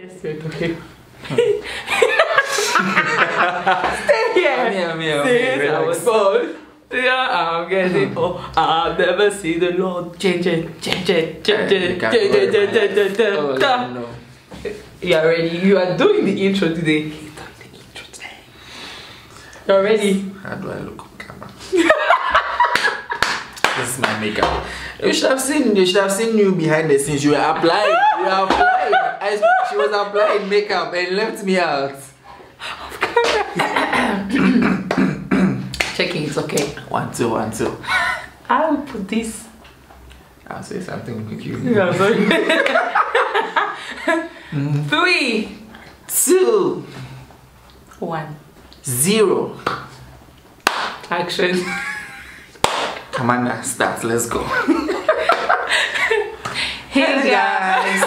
Yes, wait, okay. Stay here. I'm here. Since I was born, yeah, I'm getting old. I've never seen the Lord change it. No. You are ready. You are doing the intro today. You're ready. How do I look on camera? This is my makeup. You should have seen you behind the scenes. You were applying. She was applying makeup and left me out. Checking, it's okay. 1, 2, 1, 2. I will put this. I'll say something with you. Yeah, sorry. 3, 2, 1. 0. Action. Commander, start. Let's go. Hey guys.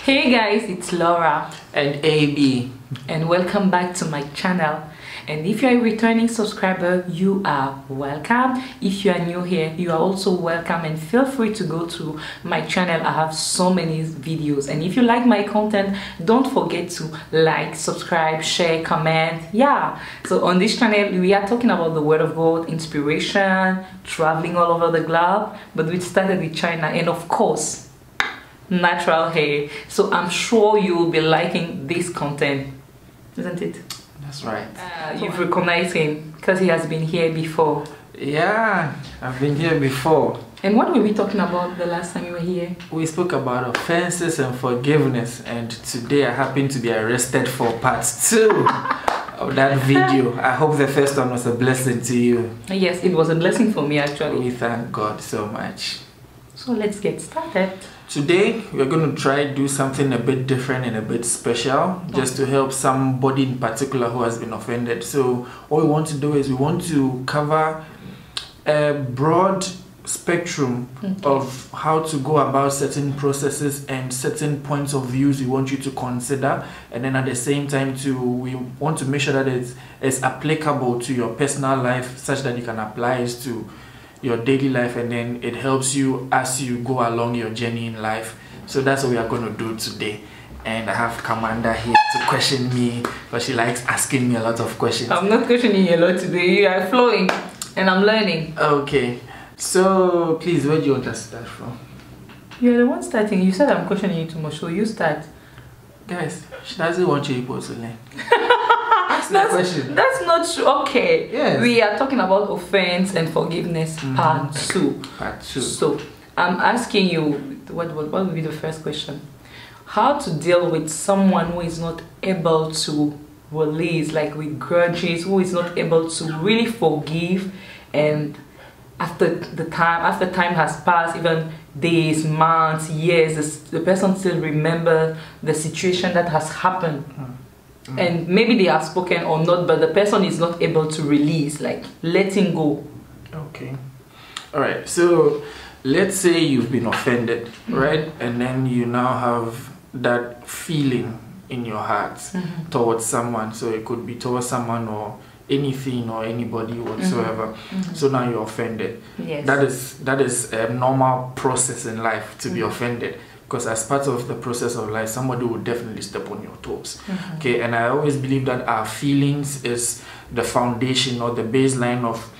Hey guys, it's Laura And AB. and welcome back to my channel. And if you're a returning subscriber, you are welcome. If you are new here, you are also welcome, and feel free to go to my channel. I have so many videos, and if you like my content, don't forget to like, subscribe, share, comment. Yeah, so on this channel we are talking about the word of God, inspiration, traveling all over the globe, but we started with China, and of course natural hair. So I'm sure you will be liking this content, isn't it? That's right. You've recognized him because he has been here before. Yeah, I've been here before. And what were we talking about the last time you were here? We spoke about offenses and forgiveness, and today I happen to be arrested for part 2 of that video. I hope the first one was a blessing to you. Yes, it was a blessing for me actually. We thank God so much. So let's get started. Today we're going to try to do something a bit different and a bit special, just to help somebody in particular who has been offended. So what we want to do is we want to cover a broad spectrum of how to go about certain processes and certain points of views we want you to consider, and then at the same time we want to make sure that it's applicable to your personal life, such that you can apply it to your daily life, and then it helps you as you go along your journey in life. So that's what we are going to do today. And I have Commander here to question me, because she likes asking me a lot of questions. I'm not questioning you a lot today. You are flowing and I'm learning. Okay, so please, where do you want us to start from? You're the one starting. You said I'm questioning you too much, so you start. Guys, she doesn't want you people to learn. That's not true. Okay. Yes. We are talking about offense and forgiveness, part 2. Part 2. So I'm asking you, what would be the first question? How to deal with someone who is not able to release, like with grudges, who is not able to really forgive, and after time has passed, even days, months, years, the person still remember the situation that has happened. And maybe they have spoken or not, but the person is not able to release, like letting go. Okay. Alright, so let's say you've been offended, right? And then you now have that feeling in your heart towards someone. So it could be towards someone or anything or anybody whatsoever. So now you're offended. Yes. That is a normal process in life, to be offended. Because as part of the process of life, somebody will definitely step on your toes. Okay, and I always believe that our feelings is the foundation or the baseline of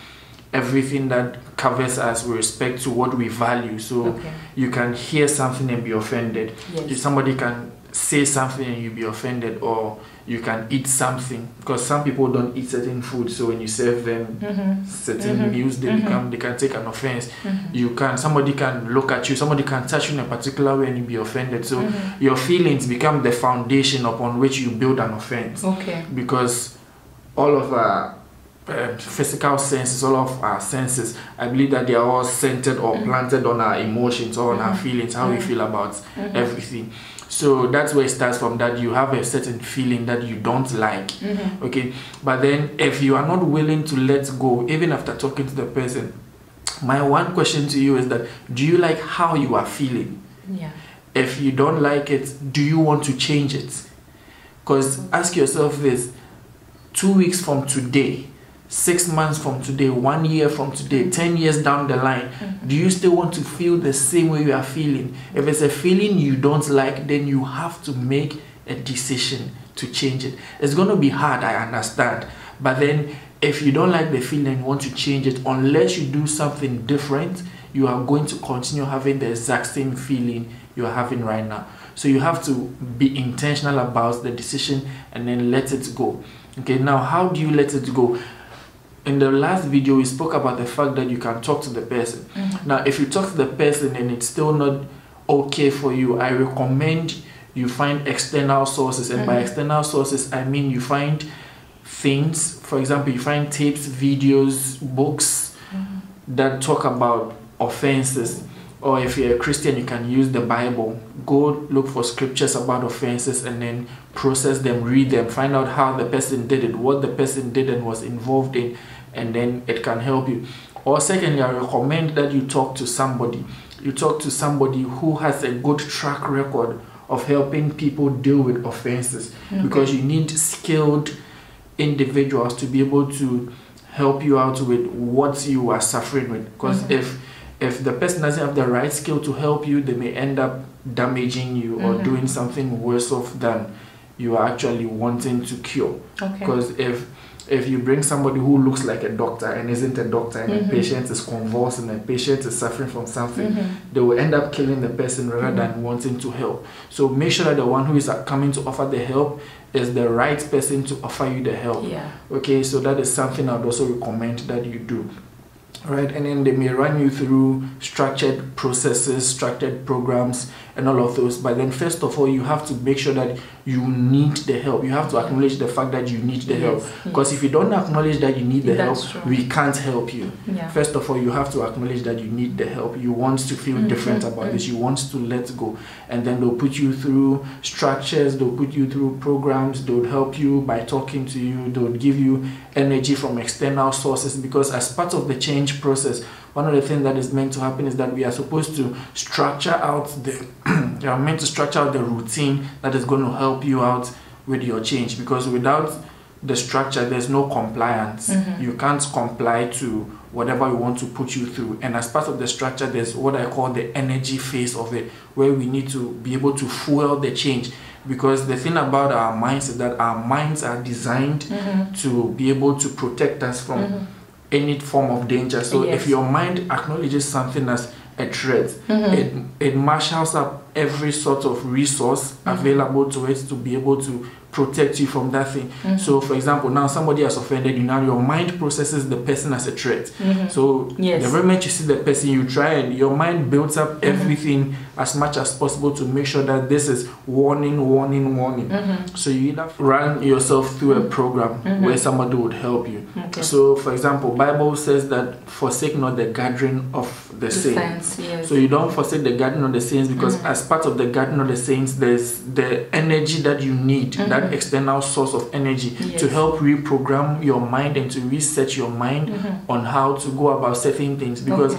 everything that covers us with respect to what we value. So you can hear something and be offended. Yes. Somebody can say something and you be offended, or you can eat something, because some people don't eat certain food, so when you serve them certain meals, they can take an offense. Somebody can look at you, somebody can touch you in a particular way and you be offended. So your feelings become the foundation upon which you build an offense. Because all of our physical senses, all of our senses, I believe that they are all centered or planted on our emotions or on our feelings, how we feel about everything. So that's where it starts from, that you have a certain feeling that you don't like. Okay, but then if you are not willing to let go, even after talking to the person, my one question to you is that, do you like how you are feeling? If you don't like it, do you want to change it? Because ask yourself this, 2 weeks from today, 6 months from today, 1 year from today, 10 years down the line, do you still want to feel the same way you are feeling? If it's a feeling you don't like, then you have to make a decision to change it. It's going to be hard, I understand. But then if you don't like the feeling and you want to change it, unless you do something different, you are going to continue having the exact same feeling you are having right now. So you have to be intentional about the decision and then let it go. Okay, now how do you let it go? In the last video, we spoke about the fact that you can talk to the person. Now, if you talk to the person and it's still not okay for you, I recommend you find external sources. And by external sources, I mean you find things, for example, you find tapes, videos, books that talk about offenses. Or if you're a Christian, you can use the Bible. Go look for scriptures about offenses and then process them, read them, find out how the person did it, what the person did and was involved in, and then it can help you. Or secondly, I recommend that you talk to somebody. You talk to somebody who has a good track record of helping people deal with offenses, because you need skilled individuals to be able to help you out with what you are suffering with. Because if the person doesn't have the right skill to help you, they may end up damaging you or doing something worse off than you are actually wanting to cure. Because if you bring somebody who looks like a doctor and isn't a doctor, and the patient is convulsing and the patient is suffering from something, they will end up killing the person rather than wanting to help. So make sure that the one who is coming to offer the help is the right person to offer you the help. Okay, so that is something I would also recommend that you do. Right, and then they may run you through structured processes, structured programs, and all of those. But then first of all, you have to make sure that you need the help. You have to acknowledge the fact that you need the help. Because if you don't acknowledge that you need the help, we can't help you. First of all, you have to acknowledge that you need the help. You want to feel different about this. You want to let go. And then they'll put you through structures. They'll put you through programs. They'll help you by talking to you. They'll give you energy from external sources. Because as part of the change process, one of the things that is meant to happen is that we are supposed to structure out the you are meant to structure out the routine that is going to help you out with your change. Because without the structure, there's no compliance. You can't comply to whatever we want to put you through. And as part of the structure, there's what I call the energy phase of it, where we need to be able to fuel the change. Because the thing about our minds is that our minds are designed to be able to protect us from any form of danger. So if your mind acknowledges something as a threat, it marshals up every sort of resource available to it to be able to protect you from that thing. So for example, now somebody has offended you, now your mind processes the person as a threat. So the moment you see the person, you try and your mind builds up everything as much as possible to make sure that this is warning, warning, warning. So you either run yourself through a program where somebody would help you. So for example, Bible says that forsake not the gathering of the saints. So you don't forsake the gathering of the saints, because as part of the gathering of the saints, there's the energy that you need, that external source of energy to help reprogram your mind and to reset your mind on how to go about certain things. Because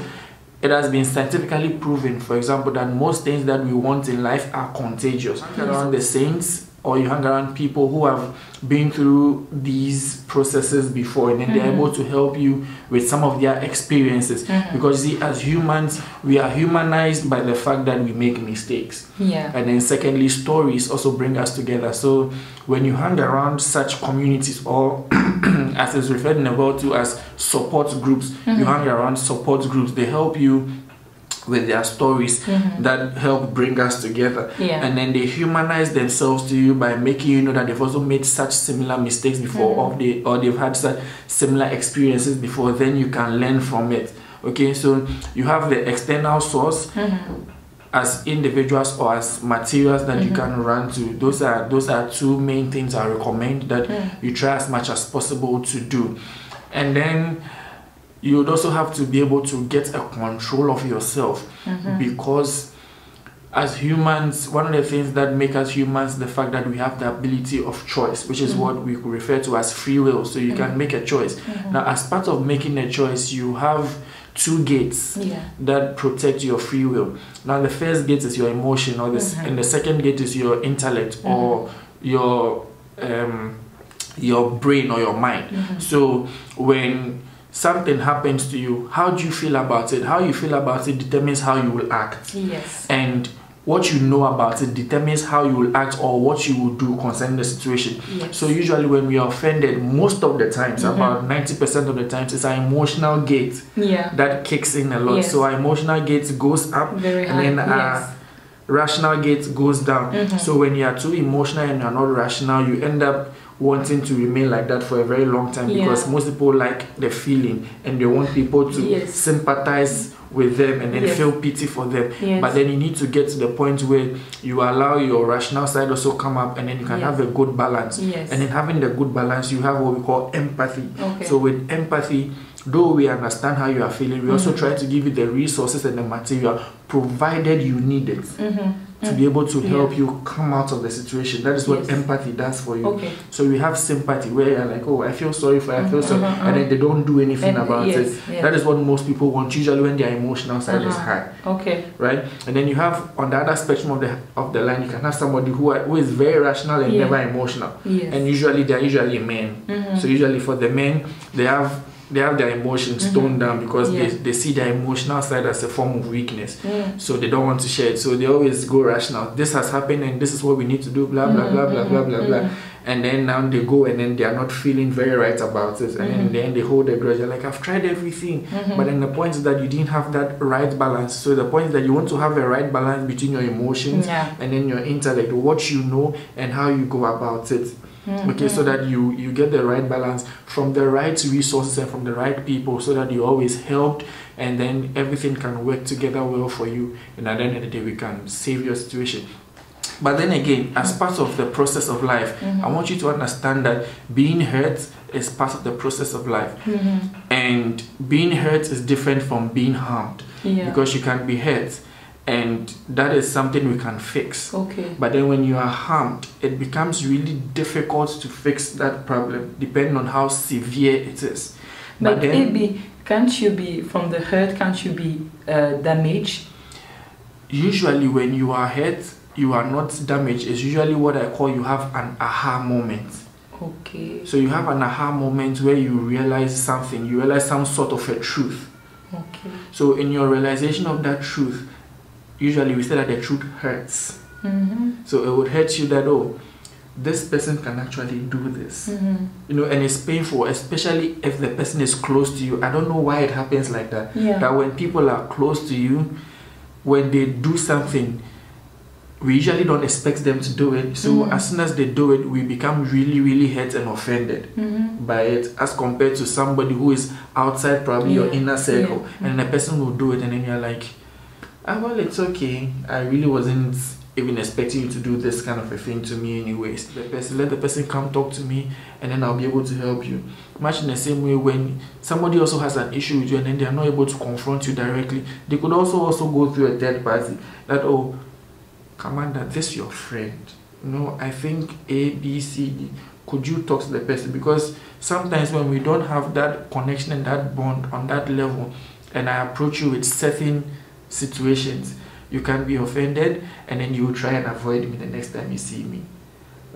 it has been scientifically proven, for example, that most things that we want in life are contagious. You hang around the saints, or you hang around people who have been through these processes before, and then they're able to help you with some of their experiences. Because see, as humans, we are humanized by the fact that we make mistakes. And then secondly, stories also bring us together. So when you hang around such communities, or as is referred in the world to as support groups, you hang around support groups, they help you with their stories that help bring us together. And then they humanize themselves to you by making you know that they've also made such similar mistakes before, or they've had such similar experiences before. Then you can learn from it. Okay, so you have the external source as individuals or as materials that you can run to. Those are two main things I recommend that you try as much as possible to do. And then you would also have to be able to get a control of yourself, because as humans, one of the things that make us humans, the fact that we have the ability of choice, which is what we refer to as free will. So you can make a choice. Now, as part of making a choice, you have two gates that protect your free will. Now, the first gate is your emotion, or this, and the second gate is your intellect, or your your brain or your mind. So when something happens to you, how do you feel about it? How you feel about it determines how you will act. Yes. And what you know about it determines how you will act or what you will do concerning the situation. Yes. So usually when we are offended, most of the times, about 90% of the times, it's our emotional gate that kicks in a lot. Yes. So our emotional gate goes up, very high. and then our rational gate goes down. So when you are too emotional and you are not rational, you end up wanting to remain like that for a very long time, because most people like the feeling and they want people to sympathize with them and then feel pity for them. But then you need to get to the point where you allow your rational side also come up, and then you can have a good balance. And then having the good balance, you have what we call empathy. So with empathy, though we understand how you are feeling, we also try to give you the resources and the material, provided you need it, to be able to help you come out of the situation. That is what empathy does for you. So we have sympathy, where you're like, oh, I feel sorry for you, I feel sorry, and then they don't do anything about it. That is what most people want, usually when their emotional side is high. Right? And then you have, on the other spectrum of the line, you can have somebody who is very rational and never emotional. And usually they're usually men. So usually for the men, they have their emotions toned down, because they see their emotional side as a form of weakness. So they don't want to share it. So they always go rational. This has happened and this is what we need to do, blah, blah, blah, blah, blah, blah, blah. And then now they go and then they are not feeling very right about it. And then in the end they hold a grudge. They're like, I've tried everything. But then the point is that you didn't have that right balance. So the point is that you want to have a right balance between your emotions and then your intellect, what you know and how you go about it. Okay, so that you get the right balance from the right resources and from the right people, so that you're always helped, and then everything can work together well for you, and at the end of the day we can save your situation. But then again, as part of the process of life, I want you to understand that being hurt is part of the process of life. And being hurt is different from being harmed, because you can be hurt and that is something we can fix. But then when you are harmed, it becomes really difficult to fix that problem, depending on how severe it is. But then, maybe, can't you be, from the hurt, can't you be damaged? Usually when you are hurt, you are not damaged. It's usually what I call, you have an aha moment. So you have an aha moment where you realize something, you realize some sort of a truth. So in your realization of that truth, usually we say that the truth hurts. So it would hurt you that, oh, this person can actually do this. You know, and it's painful, especially if the person is close to you. I don't know why it happens like that. That when people are close to you, when they do something, we usually don't expect them to do it. So as soon as they do it, we become really, really hurt and offended by it, as compared to somebody who is outside probably your inner circle. And the person will do it, and then you're like, ah, well, it's okay. I really wasn't even expecting you to do this kind of a thing to me anyways. Let the person come talk to me, and then I'll be able to help you. Much in the same way, when somebody also has an issue with you and then they are not able to confront you directly, they could also go through a third party. That, oh, Commander, this is your friend. You know, I think A, B, C, D. Could you talk to the person? Because sometimes when we don't have that connection and that bond on that level, and I approach you with certain situations, you can be offended, and then you will try and avoid me the next time you see me.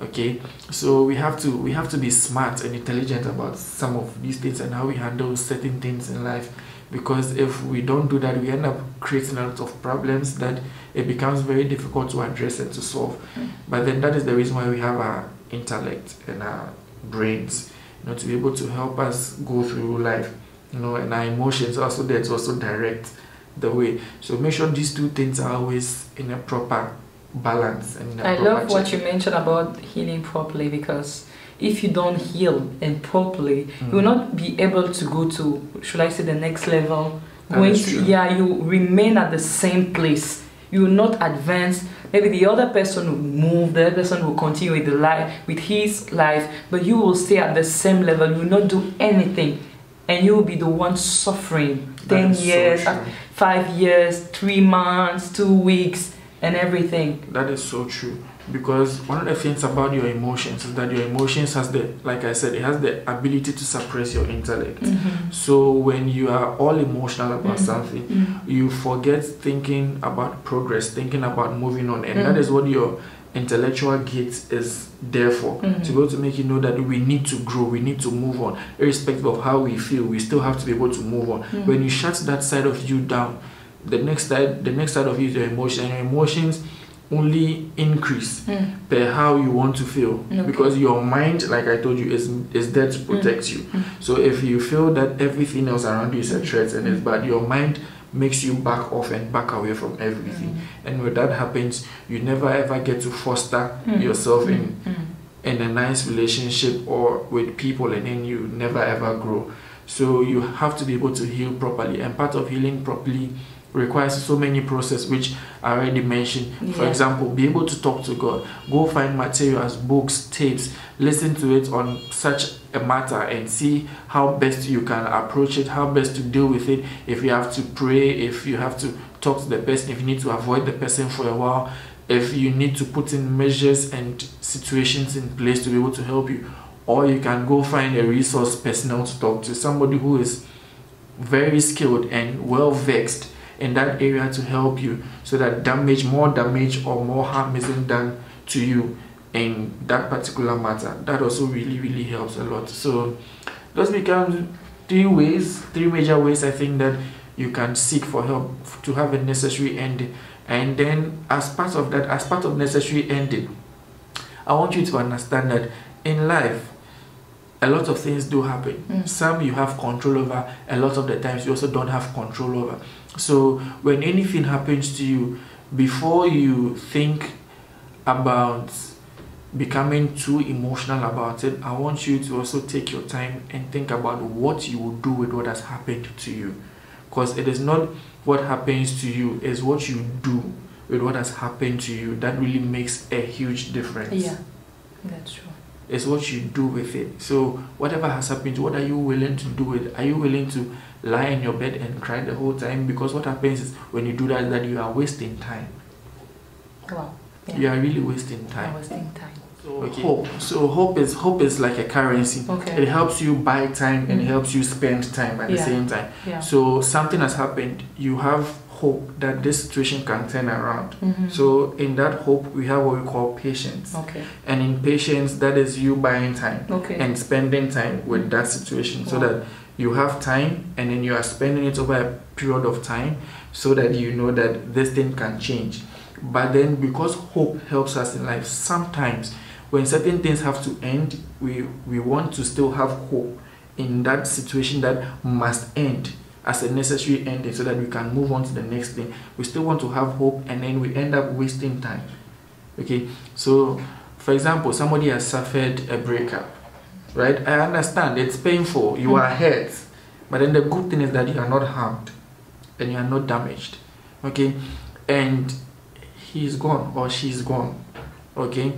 Okay, so we have to be smart and intelligent about some of these things and how we handle certain things in life, because if we don't do that, we end up creating a lot of problems that it becomes very difficult to address and to solve. But then that is the reason why we have our intellect and our brains, you know, to be able to help us go through life, you know, and our emotions also there to also direct the way. So make sure these two things are always in a proper balance. And I love what you mentioned about healing properly, because if you don't heal and properly, you will not be able to go to, should I say, the next level. You remain at the same place. You will not advance. Maybe the other person will move, the other person will continue with his life, but you will stay at the same level. You will not do anything, and you will be the one suffering. 10 years, 5 years, 3 months, 2 weeks, and everything. That is so true. Because one of the things about your emotions is that your emotions has the, like I said, it has the ability to suppress your intellect. So when you are all emotional about something, you forget thinking about progress, thinking about moving on, and that is what your intellectual gate is there for, to be able to make you know that we need to grow, we need to move on, irrespective of how we feel. We still have to be able to move on. When you shut that side of you down, the next side of you is your emotion, and your emotions only increase per how you want to feel, because your mind, like I told you, is there to protect you. So if you feel that everything else around you is a threat and it's bad, your mind makes you back off and back away from everything. And when that happens, you never ever get to foster yourself in a nice relationship or with people, and then you never ever grow. So you have to be able to heal properly, and part of healing properly requires so many processes, which I already mentioned. For example, be able to talk to God, go find materials, books, tapes, listen to it on such a matter and see how best you can approach it, how best to deal with it. If you have to pray, if you have to talk to the person, if you need to avoid the person for a while, if you need to put in measures and situations in place to be able to help you, or you can go find a resource personnel to talk to, somebody who is very skilled and well vexed in that area to help you, so that more damage or more harm isn't done to you in that particular matter. That also really helps a lot. So those become three major ways I think that you can seek for help to have a necessary ending. And then as part of necessary ending, I want you to understand that in life a lot of things do happen. Some you have control over, a lot of the times you also don't have control over. So when anything happens to you, before you think about becoming too emotional about it, I want you to also take your time and think about what you will do with what has happened to you. Because it is not what happens to you, it's what you do with what has happened to you that really makes a huge difference. Yeah, that's true. It's what you do with it. So whatever has happened, what are you willing to do with it? Are you willing to lie in your bed and cry the whole time? Because what happens is when you do that you are wasting time. Wow. Yeah. You are really wasting time. Wasting time. So hope is like a currency. Okay. It helps you buy time and it helps you spend time at the same time. Yeah. So something has happened, you have hope that this situation can turn around. So in that hope we have what we call patience. Okay. And in patience, that is you buying time and spending time with that situation, so that you have time and then you are spending it over a period of time, so that you know that this thing can change. But then because hope helps us in life, sometimes when certain things have to end, we want to still have hope in that situation that must end as a necessary ending, so that we can move on to the next thing. We still want to have hope, and then we end up wasting time. Okay, so for example, somebody has suffered a breakup, right? I understand it's painful, you are hurt, but then the good thing is that you are not harmed and you are not damaged. Okay, and he's gone or she's gone. Okay,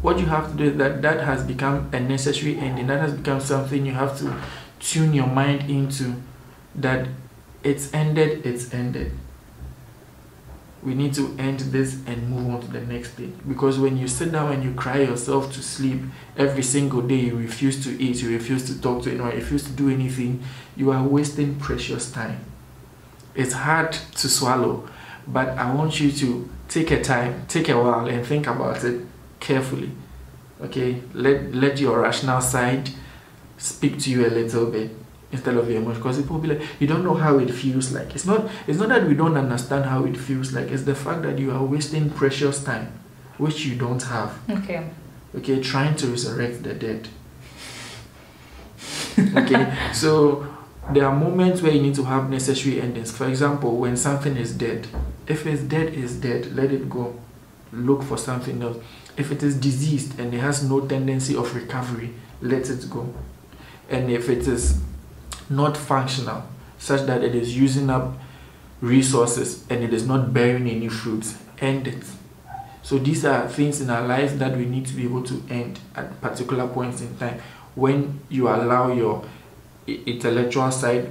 what you have to do is that has become a necessary ending. That has become something you have to tune your mind into, that it's ended. We need to end this and move on to the next thing. Because when you sit down and you cry yourself to sleep every single day, you refuse to eat, you refuse to talk to anyone, you refuse to do anything, you are wasting precious time. It's hard to swallow, but I want you to take a while and think about it carefully. Okay, let your rational side speak to you a little bit instead of your emotion, because people will be like, you don't know how it feels like. It's not that we don't understand how it feels like, it's the fact that you are wasting precious time which you don't have. Okay, trying to resurrect the dead. Okay, so there are moments where you need to have necessary endings. For example, when something is dead, if it's dead, let it go. Look for something else. If it is diseased and it has no tendency of recovery, let it go. And if it is not functional, such that it is using up resources and it is not bearing any fruits, end it. So these are things in our lives that we need to be able to end at particular points in time, when you allow your intellectual side,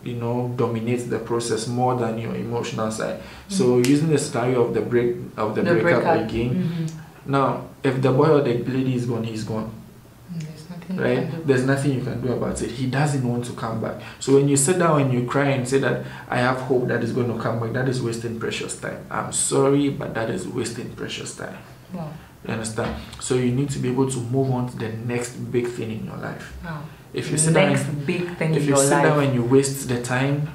dominates the process more than your emotional side. So using the scenario of the breakup again, now if the boy or the lady is gone, he's gone. Right? There's nothing you can do about it. He doesn't want to come back. So when you sit down and you cry and say that I have hope that is going to come back, that is wasting precious time. I'm sorry, but that is wasting precious time. Wow. You understand? So you need to be able to move on to the next big thing in your life. Wow. If you sit down, if you sit down and you waste the time,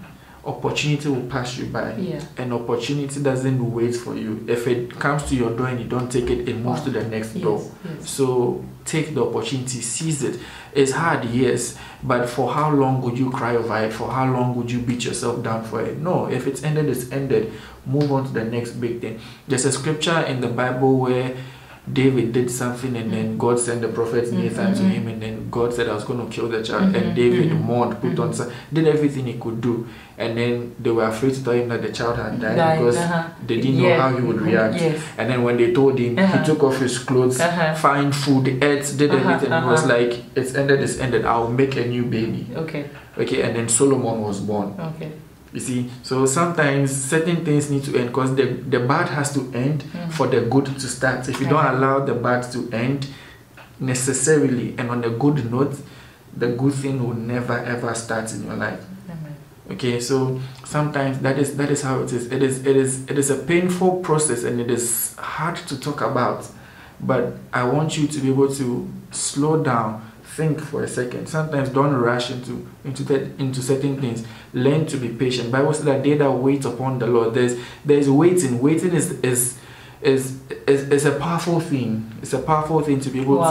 opportunity will pass you by. Yeah. And opportunity doesn't wait for you. If it comes to your door and you don't take it, it moves to the next door. Yes. So take the opportunity, seize it. It's hard, yes, but for how long would you cry over it? For how long would you beat yourself down for it? No, if it's ended, it's ended. Move on to the next big thing. There's a scripture in the Bible where David did something and then God sent the prophet Nathan to him, and then God said I was going to kill the child, and David mourned, put on, did everything he could do, and then they were afraid to tell him that the child had died because they didn't know how he would react. And then when they told him, he took off his clothes, find food, ate, did everything. He was like, it's ended, I'll make a new baby. Okay, and then Solomon was born. You see, so sometimes certain things need to end because the bad has to end for the good to start. If you don't allow the bad to end necessarily and on a good note, the good thing will never ever start in your life. Okay, so sometimes that is how it is. It is a painful process and it is hard to talk about. But I want you to be able to slow down, think for a second. Sometimes don't rush into certain things. Learn to be patient. Bible says that they that wait upon the Lord. There's waiting. Waiting is a powerful thing. It's a powerful thing to be able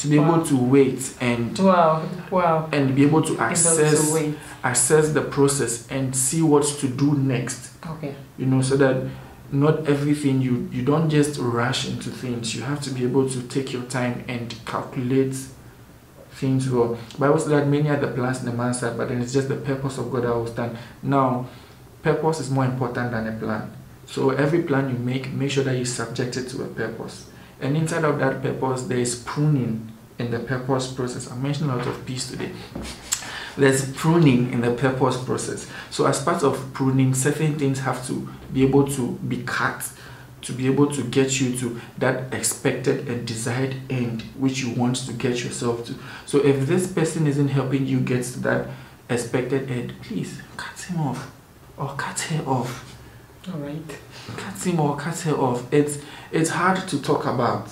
able to wait and and be able to access the process and see what to do next. You know, so that not everything you don't just rush into things. You have to be able to take your time and calculate things well. Bible says that many are the plans in the man's heart, but then it's just the purpose of God that will stand. Now, purpose is more important than a plan. So every plan you make sure that you subject it to a purpose. And inside of that purpose, there is pruning in the purpose process. I mentioned a lot of peace today. There's pruning in the purpose process. So as part of pruning, certain things have to be able to be cut to be able to get you to that expected and desired end which you want to get yourself to. So if this person isn't helping you get to that expected end, please cut him off or cut her off. All right. Cut him or cut her off. It's hard to talk about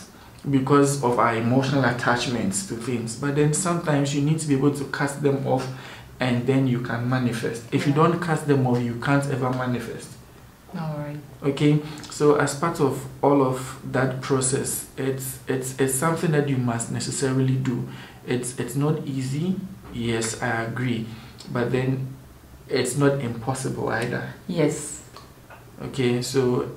because of our emotional attachments to things, but then sometimes you need to be able to cut them off and then you can manifest. If you don't cut them off, you can't ever manifest. All right. Okay, so as part of all of that process, it's something that you must necessarily do. It's not easy, yes, I agree, but then it's not impossible either. Yes. Okay, so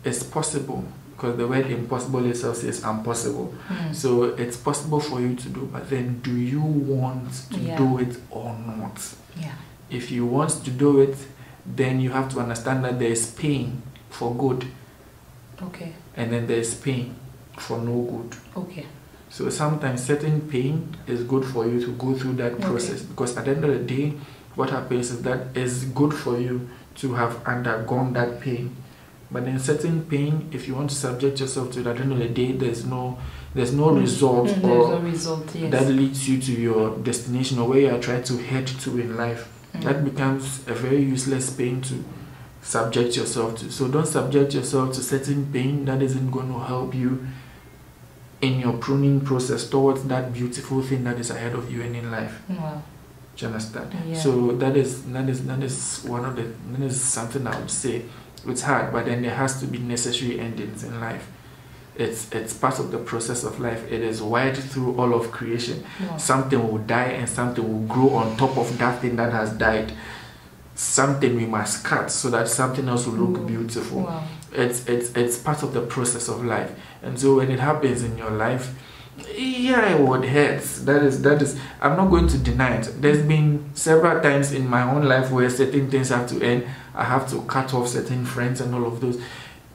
it's possible because the word impossible itself says impossible. So it's possible for you to do, but then do you want to do it or not? Yeah. If you want to do it, then you have to understand that there is pain for good. Okay. And then there is pain for no good. Okay. So sometimes certain pain is good for you to go through that process, because at the end of the day, what happens is that it's good for you to have undergone that pain. But then certain pain, if you want to subject yourself to it, at the end of the day, there's no result that leads you to your destination or where you are trying to head to in life. That becomes a very useless pain to subject yourself to. So don't subject yourself to certain pain that isn't going to help you in your pruning process towards that beautiful thing that is ahead of you and in life. Wow. Do you understand? Yeah. So that is something I would say. It's hard, but then there has to be necessary endings in life. It's part of the process of life. It is wired through all of creation. Wow. Something will die and something will grow on top of that thing that has died. Something we must cut so that something else will look beautiful. Wow. It's part of the process of life. And so when it happens in your life, yeah, it would hurt. That is I'm not going to deny it. There's been several times in my own life where certain things have to end. I have to cut off certain friends and all of those.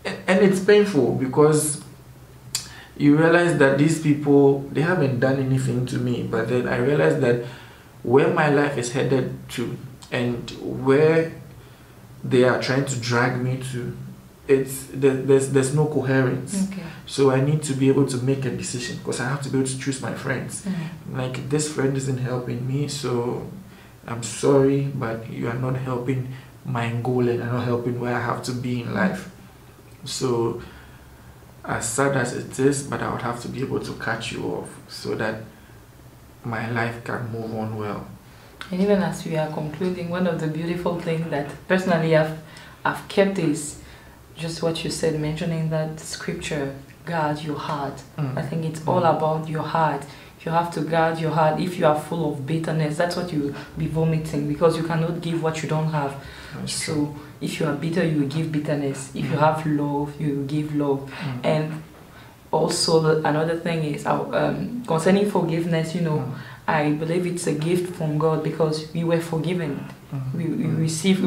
And it's painful because you realize that these people, they haven't done anything to me, but then I realize that where my life is headed to and where they are trying to drag me to, there's no coherence. Okay. So I need to be able to make a decision because I have to be able to choose my friends. Like, this friend isn't helping me, so I'm sorry, but you are not helping my goal and you're not helping where I have to be in life. So as sad as it is, but I would have to be able to catch you off so that my life can move on well. And even as we are concluding, one of the beautiful things that personally I've kept is just what you said, mentioning that scripture, guard your heart. I think it's all about your heart. You have to guard your heart. If you are full of bitterness, that's what you will be vomiting, because you cannot give what you don't have. So if you are bitter, you will give bitterness. If you have love, you will give love. And also another thing is concerning forgiveness, you know, I believe it's a gift from God, because we were forgiven. We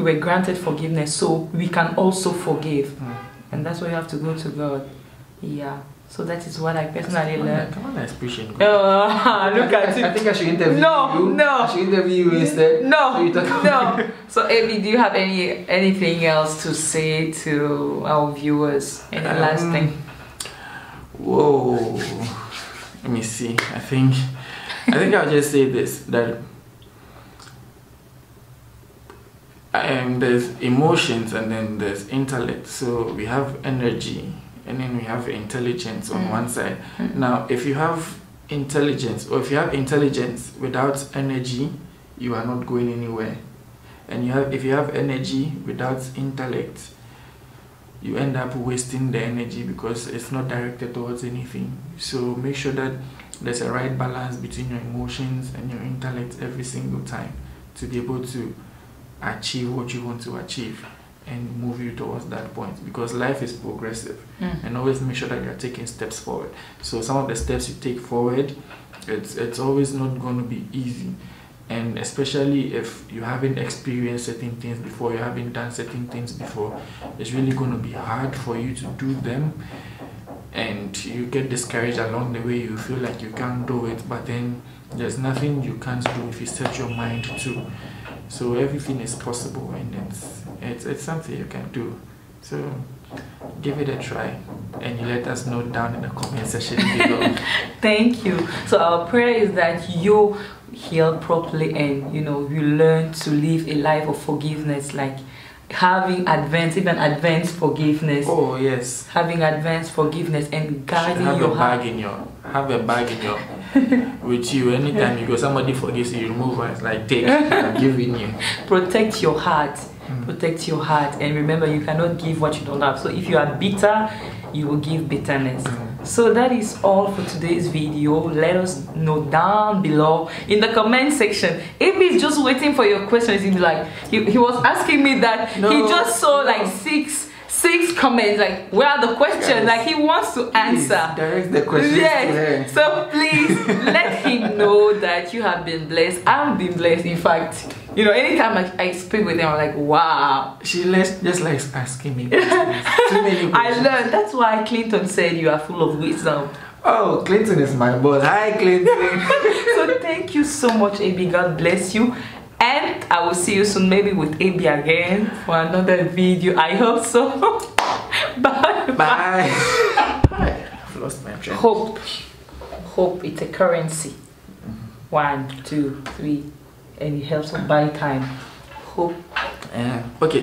were granted forgiveness, so we can also forgive. And that's why you have to go to God. Yeah. So that is what I personally learned. Come on, expression. Look at it. I think I should interview you. No. I should interview you instead. No. So, Abby, do you have anything else to say to our viewers? Any last thing? Whoa. Let me see. I think I'll just say this, that there's emotions and then there's intellect. So we have energy and then we have intelligence on one side. Now, if you have intelligence, or if you have intelligence without energy, you are not going anywhere. And if you have energy without intellect, you end up wasting the energy because it's not directed towards anything. So make sure that there's a right balance between your emotions and your intellect every single time to be able to achieve what you want to achieve and move you towards that point, because life is progressive. And always make sure that you're taking steps forward. So some of the steps you take forward, it's always not going to be easy, and especially if you haven't experienced certain things before, you haven't done certain things before, it's really going to be hard for you to do them, and you get discouraged along the way. You feel like you can't do it, but then there's nothing you can't do if you set your mind to. So everything is possible, and it's something you can do. So give it a try, and you let us know down in the comment section below. Thank you. So our prayer is that you heal properly, and you learn to live a life of forgiveness, like having advanced forgiveness. Oh yes, having advanced forgiveness and guarding your heart. Have a bag in your with you. Anytime you go, somebody forgives you, you remove it. It's like, take, I'm giving you. Protect your heart. Protect your heart, and remember, you cannot give what you don't have. So if you are bitter, you will give bitterness. So that is all for today's video. Let us know down below in the comment section. If he's just waiting for your questions, he'll be like, he was asking me that. He just saw like six comments, like, where are the questions? Yes. Like, he wants to answer. Direct the questions. Yes. So please let him know that you have been blessed. I've been blessed. In fact, anytime I speak with him, I'm like, wow. She just likes asking me questions. Too many questions. I learned. That's why Clinton said you are full of wisdom. Oh, Clinton is my boss. Hi, Clinton. So thank you so much, AB. God bless you. And I will see you soon, maybe with AB again for another video. I hope so. Bye. Bye. I've lost my train. Hope it's a currency. 1, 2, 3, and it helps to buy time. Hope. Okay.